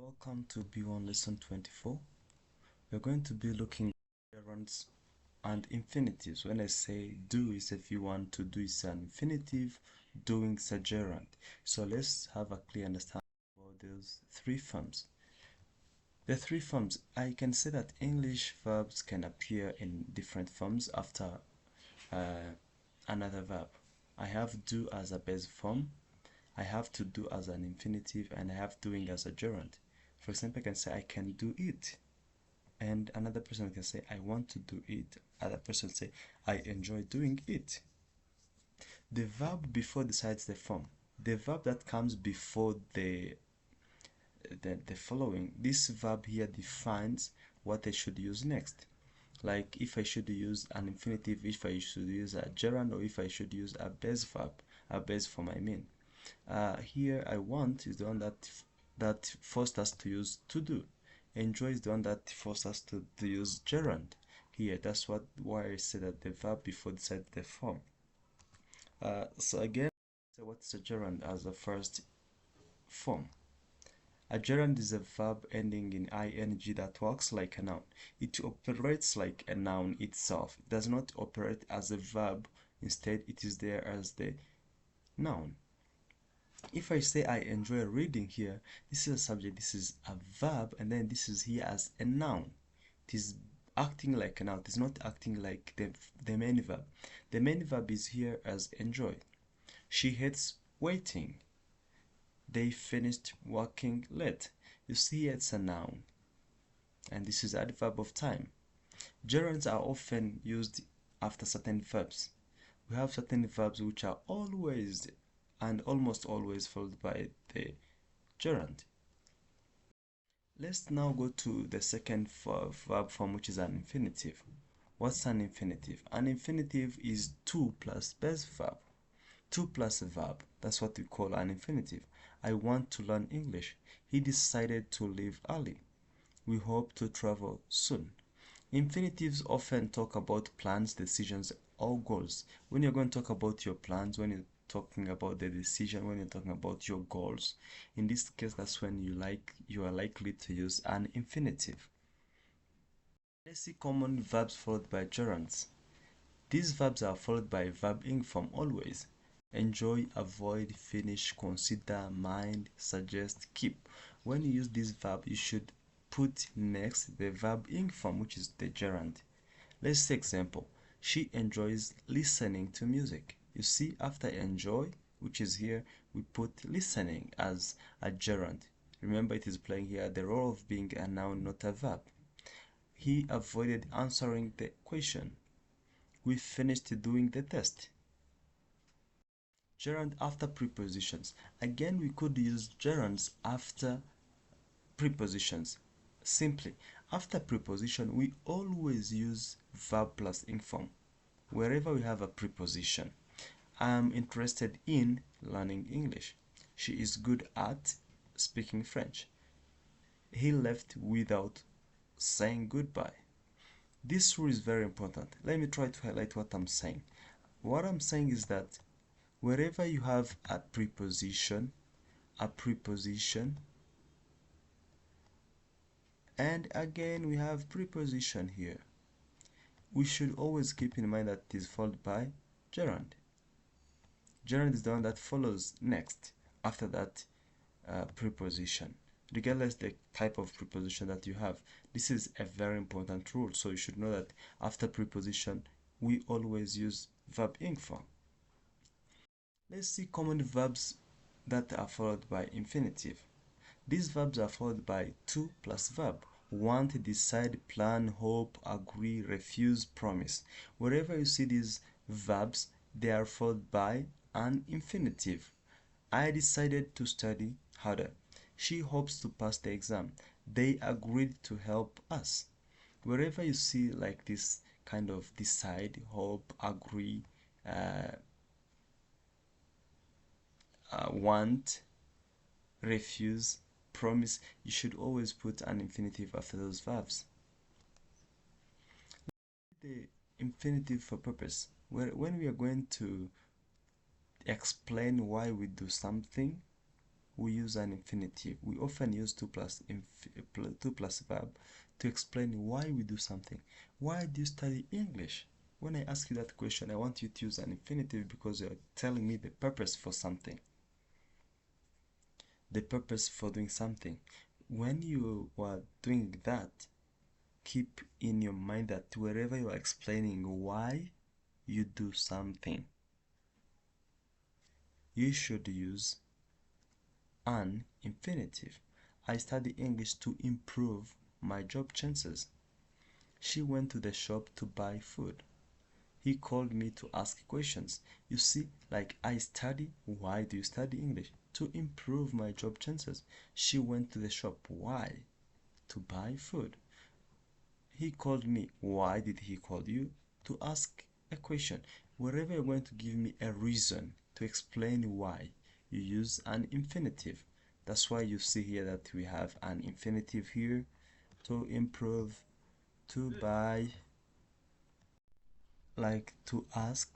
Welcome to B1 lesson 24. We're going to be looking at gerunds and infinitives. When I say do is a V1, to do is an infinitive, doing is a gerund. So let's have a clear understanding about those three forms. The three forms, I can say that English verbs can appear in different forms after another verb. I have do as a base form, I have to do as an infinitive, and I have doing as a gerund. For example, I can say I can do it, and another person can say I want to do it. Other person say I enjoy doing it. The verb before decides the form. The verb that comes before the following, this verb here defines what I should use next. Like if I should use an infinitive, if I should use a gerund, or if I should use a base verb, a base form I mean. Here I want is the one that forced us to use to do. Enjoy is the one that forced us to use gerund. Here, that's why I say that the verb before decides the form. So again, so what's a gerund as the first form? A gerund is a verb ending in ing that works like a noun. It operates like a noun itself. It does not operate as a verb. Instead, it is there as the noun. If I say I enjoy reading here, this is a subject, this is a verb, and then this is here as a noun. It is acting like a noun. It is not acting like the main verb. The main verb is here as enjoy. She hates waiting. They finished working late. You see, it's a noun. And this is adverb of time. Gerunds are often used after certain verbs. We have certain verbs which are always and almost always followed by the gerund. Let's now go to the second verb form, which is an infinitive. What's an infinitive? An infinitive is to plus base verb. To plus a verb. That's what we call an infinitive. I want to learn English. He decided to leave early. We hope to travel soon. Infinitives often talk about plans, decisions, or goals. When you're going to talk about your plans, when you're talking about the decision, when you're talking about your goals, in this case, that's when you are likely to use an infinitive. Let's see common verbs followed by gerunds. These verbs are followed by verb ing form always. Enjoy, avoid, finish, consider, mind, suggest, keep. When you use this verb, you should put next the verb ing form, which is the gerund. Let's say example. She enjoys listening to music. You see, after enjoy, which is here, we put listening as a gerund. Remember, it is playing here the role of being a noun, not a verb. He avoided answering the question. We finished doing the test. Gerund after prepositions. Again, we could use gerunds after prepositions. Simply, after preposition, we always use verb plus ing form. Wherever we have a preposition. I'm interested in learning English. She is good at speaking French. He left without saying goodbye. This rule is very important. Let me try to highlight what I'm saying. What I'm saying is that wherever you have a preposition, and again we have preposition here, we should always keep in mind that it is followed by gerund. Gerund is the one that follows next after that preposition, regardless the type of preposition that you have. This is a very important rule, so you should know that after preposition we always use verb ing form. Let's see common verbs that are followed by infinitive. These verbs are followed by to plus verb. Want, decide, plan, hope, agree, refuse, promise. Wherever you see these verbs, they are followed by an infinitive. I decided to study harder. She hopes to pass the exam. They agreed to help us. Wherever you see like this kind of decide, hope, agree, want, refuse, promise, you should always put an infinitive after those verbs. The infinitive for purpose. When we are going to explain why we do something, we use an infinitive. We often use to plus verb to explain why we do something. Why do you study English? When I ask you that question, I want you to use an infinitive because you're telling me the purpose for something. The purpose for doing something. When you are doing that, keep in your mind that wherever you are explaining why you do something, you should use an infinitive. I study English to improve my job chances. She went to the shop to buy food. He called me to ask questions. You see, like I study. Why do you study English? To improve my job chances. She went to the shop. Why? To buy food. He called me. Why did he call you? To ask a question. Wherever you're going to give me a reason to explain why, you use an infinitive. That's why you see here that we have an infinitive here. To improve, to buy, like to ask.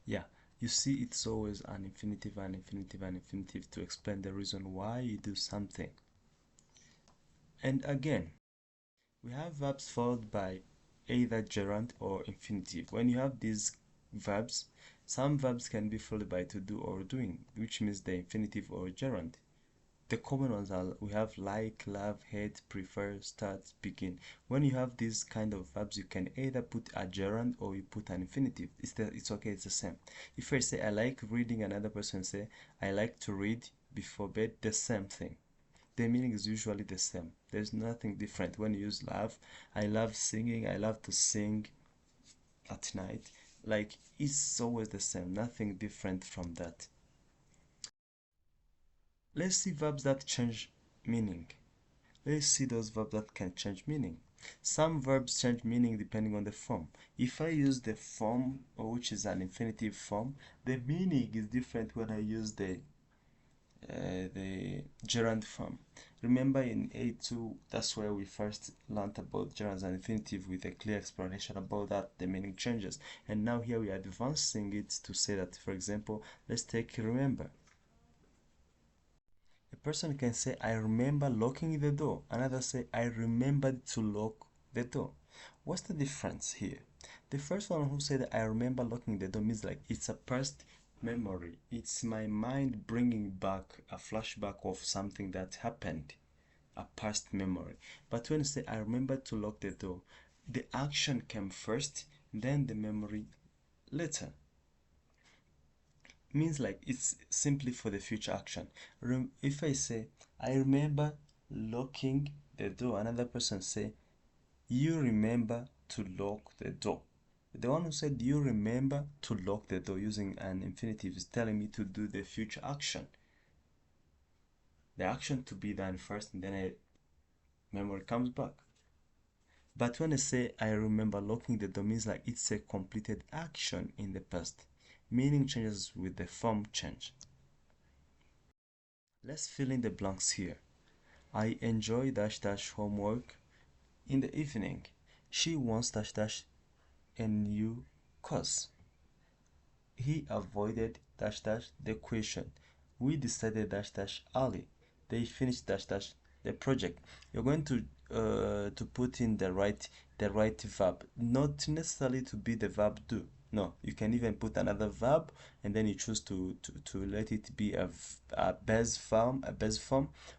Yeah, you see it's always an infinitive, an infinitive, an infinitive to explain the reason why you do something. And again, we have verbs followed by either gerund or infinitive. When you have these verbs, some verbs can be followed by to do or doing, which means the infinitive or gerund. The common ones are we have like, love, hate, prefer, start, begin. When you have these kind of verbs, you can either put a gerund or you put an infinitive. It's okay, it's the same. If I say I like reading, another person say I like to read before bed, the same thing. The meaning is usually the same. There's nothing different. When you use love, I love singing, I love to sing at night. Like it's always the same, nothing different from that. Let's see verbs that change meaning. Let's see those verbs that can change meaning. Some verbs change meaning depending on the form. If I use the form, which is an infinitive form, the meaning is different when I use the gerund form. Remember in A2, that's where we first learned about gerunds and infinitive with a clear explanation about that, the meaning changes. And now here we are advancing it to say that, for example, let's take remember. A person can say, I remember locking the door. Another say, I remembered to lock the door. What's the difference here? The first one who said, I remember locking the door means like it's a past memory. It's my mind bringing back a flashback of something that happened, a past memory. But when you say, I remember to lock the door, the action came first, then the memory later. Means like it's simply for the future action. If I say I remember locking the door, another person say you remember to lock the door. The one who said you remember to lock the door using an infinitive is telling me to do the future action, the action to be done first, and then a memory comes back. But when I say I remember locking the door means like it's a completed action in the past. Meaning changes with the form change. Let's fill in the blanks here. I enjoy dash dash homework in the evening. She wants dash dash a new course. He avoided dash dash the question. We decided dash dash early. They finished dash dash the project. You're going to put in the right verb, not necessarily to be the verb do. No, you can even put another verb and then you choose to let it be a base form,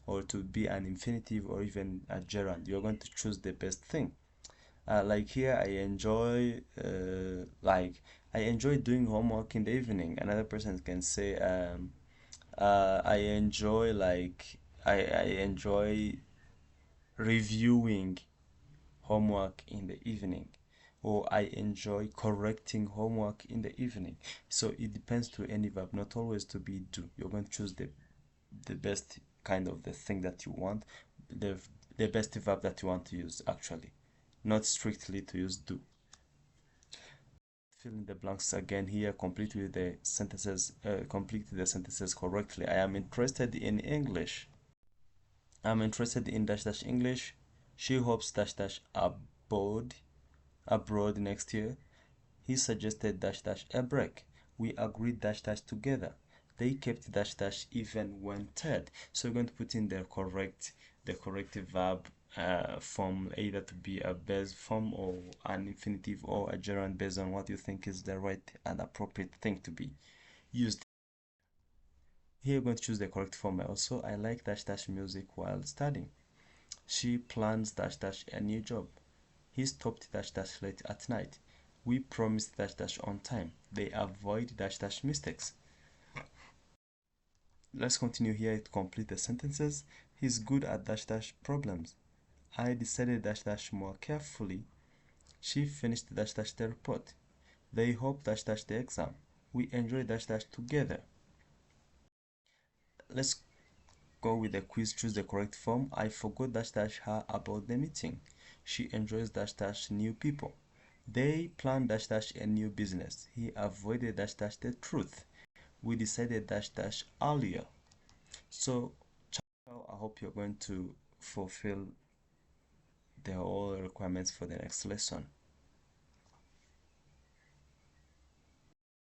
or to be an infinitive or even a gerund. You're going to choose the best thing. Like here, I enjoy doing homework in the evening. Another person can say, I enjoy I enjoy reviewing homework in the evening, or I enjoy correcting homework in the evening. So it depends to any verb, not always to be do. You're going to choose the best kind of the thing that you want, the best verb that you want to use actually, not strictly to use do. Fill in the blanks again here. Complete the sentences correctly. I am interested in English. I'm interested in dash dash English. She hopes dash dash abroad next year. He suggested dash dash a break. We agreed dash dash together. They kept dash dash even when tired. So we're going to put in the correct verb form, either to be a base form or an infinitive or a gerund based on what you think is the right and appropriate thing to be used. Here you're going to choose the correct form. Also, I like dash dash music while studying. She plans dash dash a new job. He stopped dash dash late at night. We promised dash dash on time. They avoid dash dash mistakes. Let's continue here to complete the sentences. He's good at dash dash problems. I decided dash dash more carefully. She finished dash dash the report. They hope dash dash the exam. We enjoy dash dash together. Let's go with the quiz. Choose the correct form. I forgot dash dash her about the meeting. She enjoys dash dash new people. They plan dash dash a new business. He avoided dash dash the truth. We decided dash dash earlier. So I hope you're going to fulfill the all requirements for the next lesson.